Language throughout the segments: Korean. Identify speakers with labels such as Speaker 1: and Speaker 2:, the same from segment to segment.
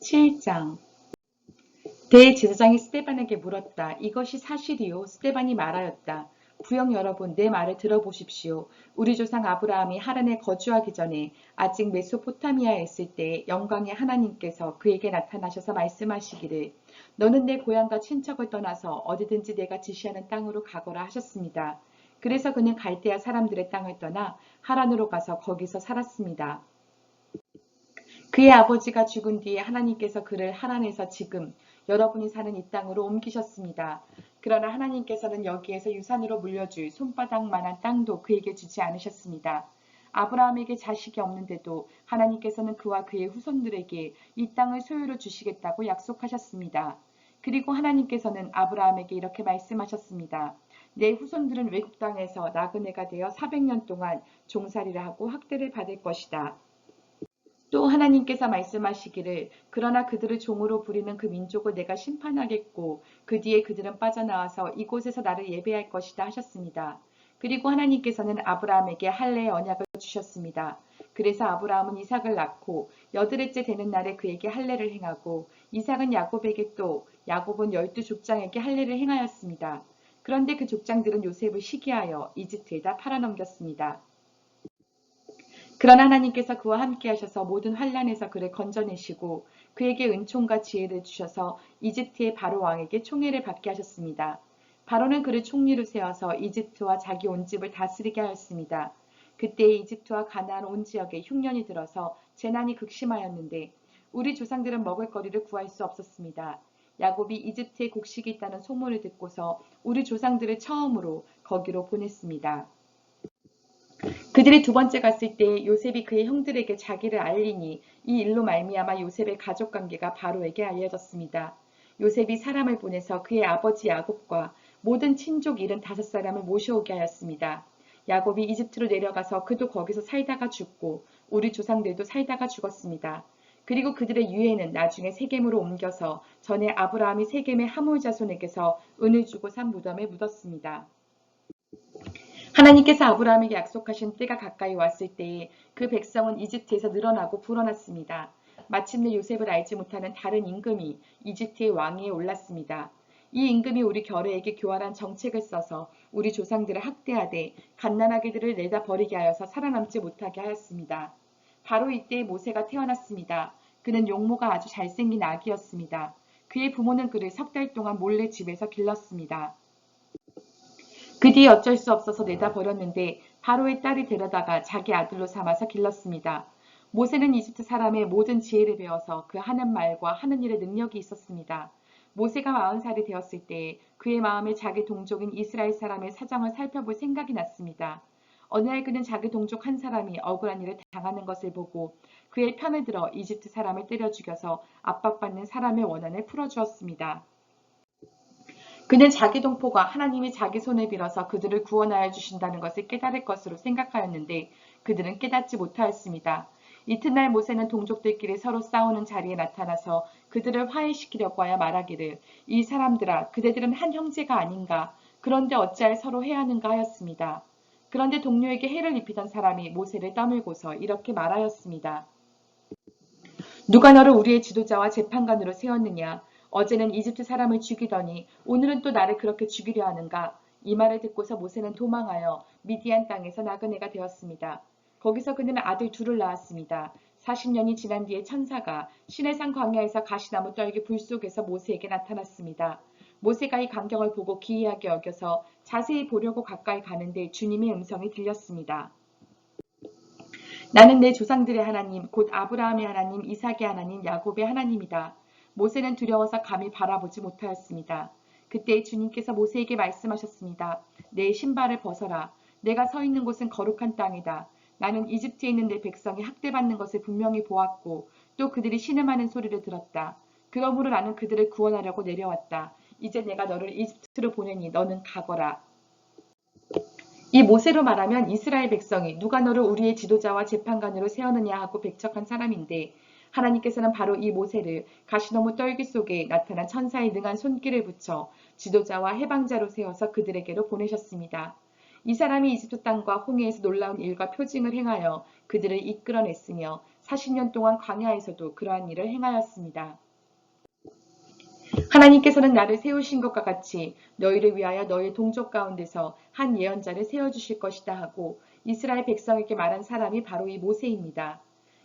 Speaker 1: 7장 대제사장이 스데반에게 물었다. 이것이 사실이요? 스데반이 말하였다. 부영 여러분, 내 말을 들어보십시오. 우리 조상 아브라함이 하란에 거주하기 전에 아직 메소포타미아에 있을 때 영광의 하나님께서 그에게 나타나셔서 말씀하시기를 너는 내 고향과 친척을 떠나서 어디든지 내가 지시하는 땅으로 가거라 하셨습니다. 그래서 그는 갈대아 사람들의 땅을 떠나 하란으로 가서 거기서 살았습니다. 그의 아버지가 죽은 뒤에 하나님께서 그를 하란에서 지금 여러분이 사는 이 땅으로 옮기셨습니다. 그러나 하나님께서는 여기에서 유산으로 물려줄 손바닥만한 땅도 그에게 주지 않으셨습니다. 아브라함에게 자식이 없는데도 하나님께서는 그와 그의 후손들에게 이 땅을 소유로 주시겠다고 약속하셨습니다. 그리고 하나님께서는 아브라함에게 이렇게 말씀하셨습니다. 내 후손들은 외국 땅에서 나그네가 되어 400년 동안 종살이를 하고 학대를 받을 것이다. 또 하나님께서 말씀하시기를 그러나 그들을 종으로 부리는 그 민족을 내가 심판하겠고 그 뒤에 그들은 빠져나와서 이곳에서 나를 예배할 것이다 하셨습니다. 그리고 하나님께서는 아브라함에게 할례의 언약을 주셨습니다. 그래서 아브라함은 이삭을 낳고 여드렛째 되는 날에 그에게 할례를 행하고 이삭은 야곱에게 또 야곱은 12족장에게 할례를 행하였습니다. 그런데 그 족장들은 요셉을 시기하여 이집트에다 팔아넘겼습니다. 그러나 하나님께서 그와 함께 하셔서 모든 환난에서 그를 건져내시고 그에게 은총과 지혜를 주셔서 이집트의 바로 왕에게 총애를 받게 하셨습니다. 바로는 그를 총리로 세워서 이집트와 자기 온 집을 다스리게 하였습니다. 그때 이집트와 가나안 온 지역에 흉년이 들어서 재난이 극심하였는데 우리 조상들은 먹을 거리를 구할 수 없었습니다. 야곱이 이집트에 곡식이 있다는 소문을 듣고서 우리 조상들을 처음으로 거기로 보냈습니다. 그들이 두 번째 갔을 때 요셉이 그의 형들에게 자기를 알리니 이 일로 말미암아 요셉의 가족관계가 바로에게 알려졌습니다. 요셉이 사람을 보내서 그의 아버지 야곱과 모든 친족 75사람을 모셔오게 하였습니다. 야곱이 이집트로 내려가서 그도 거기서 살다가 죽고 우리 조상들도 살다가 죽었습니다. 그리고 그들의 유해는 나중에 세겜으로 옮겨서 전에 아브라함이 세겜의 하몰 자손에게서 은을 주고 산 무덤에 묻었습니다. 하나님께서 아브라함에게 약속하신 때가 가까이 왔을 때에 그 백성은 이집트에서 늘어나고 불어났습니다. 마침내 요셉을 알지 못하는 다른 임금이 이집트의 왕위에 올랐습니다. 이 임금이 우리 결의에게 교활한 정책을 써서 우리 조상들을 학대하되 갓난아기들을 내다 버리게 하여서 살아남지 못하게 하였습니다. 바로 이때 모세가 태어났습니다. 그는 용모가 아주 잘생긴 아기였습니다. 그의 부모는 그를 석 달 동안 몰래 집에서 길렀습니다. 그 뒤에 어쩔 수 없어서 내다 버렸는데 바로의 딸이 데려다가 자기 아들로 삼아서 길렀습니다. 모세는 이집트 사람의 모든 지혜를 배워서 그 하는 말과 하는 일에 능력이 있었습니다. 모세가 40살이 되었을 때 그의 마음에 자기 동족인 이스라엘 사람의 사정을 살펴볼 생각이 났습니다. 어느 날 그는 자기 동족 한 사람이 억울한 일을 당하는 것을 보고 그의 편을 들어 이집트 사람을 때려 죽여서 압박받는 사람의 원한을 풀어주었습니다. 그는 자기 동포가 하나님이 자기 손을 빌어서 그들을 구원하여 주신다는 것을 깨달을 것으로 생각하였는데 그들은 깨닫지 못하였습니다. 이튿날 모세는 동족들끼리 서로 싸우는 자리에 나타나서 그들을 화해시키려고 하여 말하기를 이 사람들아 그대들은 한 형제가 아닌가 그런데 어찌하여 서로 해하는가 하였습니다. 그런데 동료에게 해를 입히던 사람이 모세를 떠밀고서 이렇게 말하였습니다. 누가 너를 우리의 지도자와 재판관으로 세웠느냐? 어제는 이집트 사람을 죽이더니 오늘은 또 나를 그렇게 죽이려 하는가? 이 말을 듣고서 모세는 도망하여 미디안 땅에서 나그네가 되었습니다. 거기서 그는 아들 둘을 낳았습니다. 40년이 지난 뒤에 천사가 시내산 광야에서 가시나무 떨기 불 속에서 모세에게 나타났습니다. 모세가 이 광경을 보고 기이하게 여겨서 자세히 보려고 가까이 가는데 주님의 음성이 들렸습니다. 나는 내 조상들의 하나님, 곧 아브라함의 하나님, 이삭의 하나님, 야곱의 하나님이다. 모세는 두려워서 감히 바라보지 못하였습니다. 그때 주님께서 모세에게 말씀하셨습니다. 내 신발을 벗어라. 내가 서 있는 곳은 거룩한 땅이다. 나는 이집트에 있는 내 백성이 학대받는 것을 분명히 보았고 또 그들이 신음하는 소리를 들었다. 그러므로 나는 그들을 구원하려고 내려왔다. 이제 내가 너를 이집트로 보내니 너는 가거라. 이 모세로 말하면 이스라엘 백성이 누가 너를 우리의 지도자와 재판관으로 세우느냐 하고 백척한 사람인데 하나님께서는 바로 이 모세를 가시너무 떨기 속에 나타난 천사의 능한 손길을 붙여 지도자와 해방자로 세워서 그들에게로 보내셨습니다. 이 사람이 이집트 땅과 홍해에서 놀라운 일과 표징을 행하여 그들을 이끌어냈으며 40년 동안 광야에서도 그러한 일을 행하였습니다. 하나님께서는 나를 세우신 것과 같이 너희를 위하여 너희 동족 가운데서 한 예언자를 세워주실 것이다 하고 이스라엘 백성에게 말한 사람이 바로 이 모세입니다.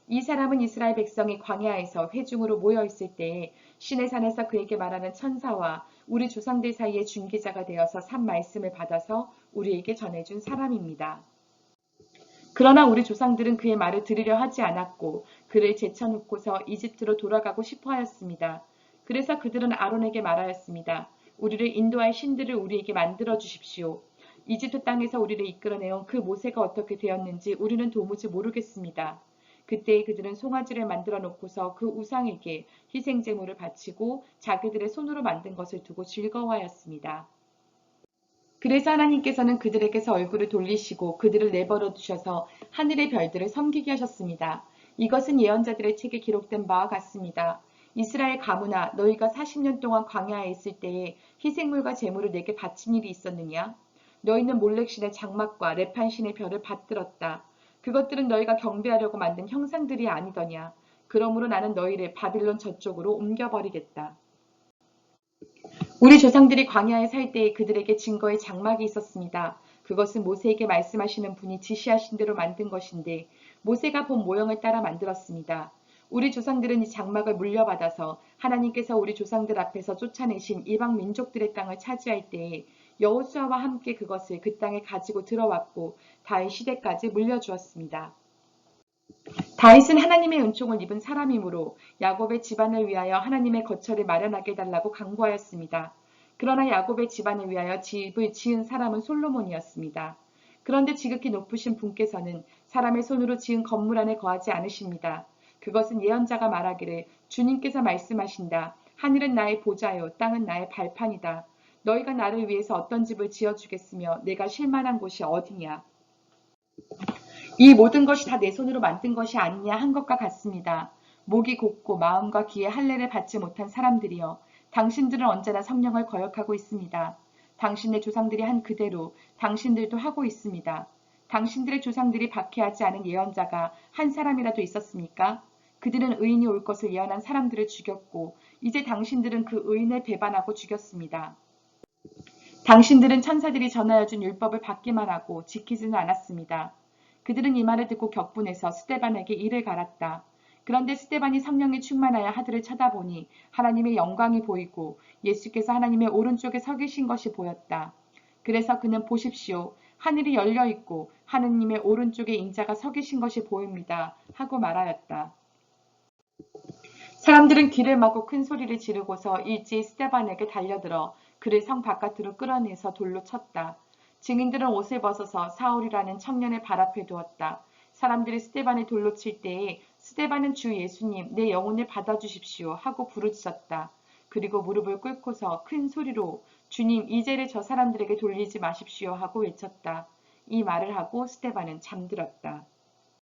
Speaker 1: 이 사람은 이스라엘 백성이 광야에서 회중으로 모여 있을 때에 시내 산에서 그에게 말하는 천사와 우리 조상들 사이의 중개자가 되어서 산 말씀을 받아서 우리에게 전해준 사람입니다. 그러나 우리 조상들은 그의 말을 들으려 하지 않았고 그를 제쳐놓고서 이집트로 돌아가고 싶어 하였습니다. 그래서 그들은 아론에게 말하였습니다. 우리를 인도할 신들을 우리에게 만들어 주십시오. 이집트 땅에서 우리를 이끌어내온 그 모세가 어떻게 되었는지 우리는 도무지 모르겠습니다. 그때 그들은 송아지를 만들어 놓고서 그 우상에게 희생제물을 바치고 자기들의 손으로 만든 것을 두고 즐거워하였습니다. 그래서 하나님께서는 그들에게서 얼굴을 돌리시고 그들을 내버려 두셔서 하늘의 별들을 섬기게 하셨습니다. 이것은 예언자들의 책에 기록된 바와 같습니다. 이스라엘 가문아, 너희가 40년 동안 광야에 있을 때에 희생물과 제물을 내게 바친 일이 있었느냐? 너희는 몰렉신의 장막과 레판신의 별을 받들었다. 그것들은 너희가 경배하려고 만든 형상들이 아니더냐? 그러므로 나는 너희를 바빌론 저쪽으로 옮겨버리겠다. 우리 조상들이 광야에 살 때에 그들에게 증거의 장막이 있었습니다. 그것은 모세에게 말씀하시는 분이 지시하신 대로 만든 것인데 모세가 본 모형을 따라 만들었습니다. 우리 조상들은 이 장막을 물려받아서 하나님께서 우리 조상들 앞에서 쫓아내신 이방 민족들의 땅을 차지할 때에 여호수아와 함께 그것을 그 땅에 가지고 들어왔고 다윗 시대까지 물려주었습니다. 다윗은 하나님의 은총을 입은 사람이므로 야곱의 집안을 위하여 하나님의 거처를 마련하게 해달라고 간구하였습니다. 그러나 야곱의 집안을 위하여 집을 지은 사람은 솔로몬이었습니다. 그런데 지극히 높으신 분께서는 사람의 손으로 지은 건물 안에 거하지 않으십니다. 그것은 예언자가 말하기를 주님께서 말씀하신다. 하늘은 나의 보좌요 땅은 나의 발판이다. 너희가 나를 위해서 어떤 집을 지어주겠으며 내가 쉴 만한 곳이 어디냐. 이 모든 것이 다 내 손으로 만든 것이 아니냐 한 것과 같습니다. 목이 곧고 마음과 귀에 할례를 받지 못한 사람들이여 당신들은 언제나 성령을 거역하고 있습니다. 당신의 조상들이 한 그대로 당신들도 하고 있습니다. 당신들의 조상들이 박해하지 않은 예언자가 한 사람이라도 있었습니까? 그들은 의인이 올 것을 예언한 사람들을 죽였고 이제 당신들은 그 의인을 배반하고 죽였습니다. 당신들은 천사들이 전하여 준 율법을 받기만 하고 지키지는 않았습니다. 그들은 이 말을 듣고 격분해서 스데반에게 이를 갈았다. 그런데 스데반이 성령에 충만하여 하늘을 쳐다보니 하나님의 영광이 보이고 예수께서 하나님의 오른쪽에 서 계신 것이 보였다. 그래서 그는 보십시오. 하늘이 열려 있고 하느님의 오른쪽에 인자가 서 계신 것이 보입니다. 하고 말하였다. 사람들은 귀를 막고 큰 소리를 지르고서 일제히 스데반에게 달려들어 그를 성 바깥으로 끌어내서 돌로 쳤다. 증인들은 옷을 벗어서 사울이라는 청년의 발 앞에 두었다. 사람들이 스데반을 돌로 칠 때에 스데반은 주 예수님 내 영혼을 받아주십시오 하고 부르짖었다. 그리고 무릎을 꿇고서 큰 소리로 주님 이 죄를 저 사람들에게 돌리지 마십시오 하고 외쳤다. 이 말을 하고 스데반은 잠들었다.